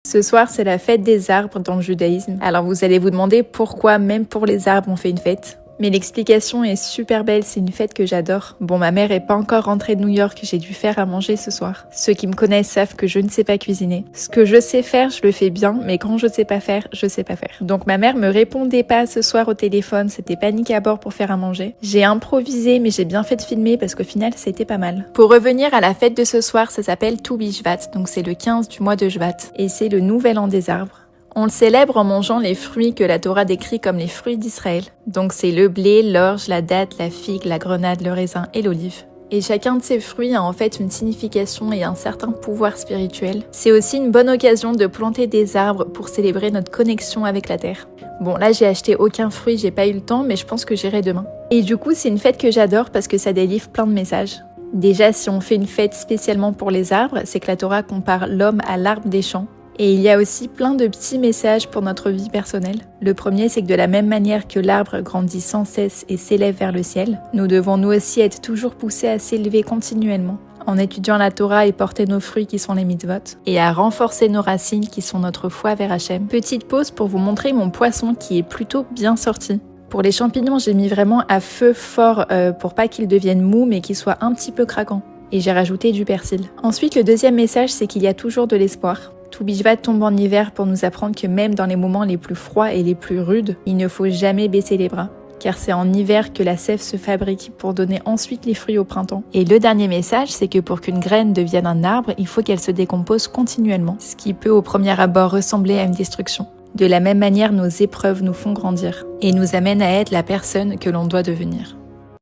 Ce soir, c'est la fête des arbres dans le judaïsme. Alors vous allez vous demander pourquoi même pour les arbres on fait une fête. Mais l'explication est super belle, c'est une fête que j'adore. Bon, ma mère est pas encore rentrée de New York, j'ai dû faire à manger ce soir. Ceux qui me connaissent savent que je ne sais pas cuisiner. Ce que je sais faire, je le fais bien, mais quand je sais pas faire, je sais pas faire. Donc ma mère me répondait pas ce soir au téléphone, c'était panique à bord pour faire à manger. J'ai improvisé, mais j'ai bien fait de filmer parce qu'au final, c'était pas mal. Pour revenir à la fête de ce soir, ça s'appelle Tu Bishvat, donc c'est le 15 du mois de Shvat. Et c'est le nouvel an des arbres. On le célèbre en mangeant les fruits que la Torah décrit comme les fruits d'Israël. Donc c'est le blé, l'orge, la date, la figue, la grenade, le raisin et l'olive. Et chacun de ces fruits a en fait une signification et un certain pouvoir spirituel. C'est aussi une bonne occasion de planter des arbres pour célébrer notre connexion avec la terre. Bon, là j'ai acheté aucun fruit, j'ai pas eu le temps, mais je pense que j'irai demain. Et du coup, c'est une fête que j'adore parce que ça délivre plein de messages. Déjà, si on fait une fête spécialement pour les arbres, c'est que la Torah compare l'homme à l'arbre des champs. Et il y a aussi plein de petits messages pour notre vie personnelle. Le premier, c'est que de la même manière que l'arbre grandit sans cesse et s'élève vers le ciel, nous devons nous aussi être toujours poussés à s'élever continuellement, en étudiant la Torah et porter nos fruits qui sont les mitzvot, et à renforcer nos racines qui sont notre foi vers Hachem. Petite pause pour vous montrer mon poisson qui est plutôt bien sorti. Pour les champignons, j'ai mis vraiment à feu fort pour pas qu'ils deviennent mous mais qu'ils soient un petit peu craquants. Et j'ai rajouté du persil. Ensuite, le deuxième message, c'est qu'il y a toujours de l'espoir. Tu Bishvat tombe en hiver pour nous apprendre que même dans les moments les plus froids et les plus rudes, il ne faut jamais baisser les bras. Car c'est en hiver que la sève se fabrique pour donner ensuite les fruits au printemps. Et le dernier message, c'est que pour qu'une graine devienne un arbre, il faut qu'elle se décompose continuellement, ce qui peut au premier abord ressembler à une destruction. De la même manière, nos épreuves nous font grandir et nous amènent à être la personne que l'on doit devenir.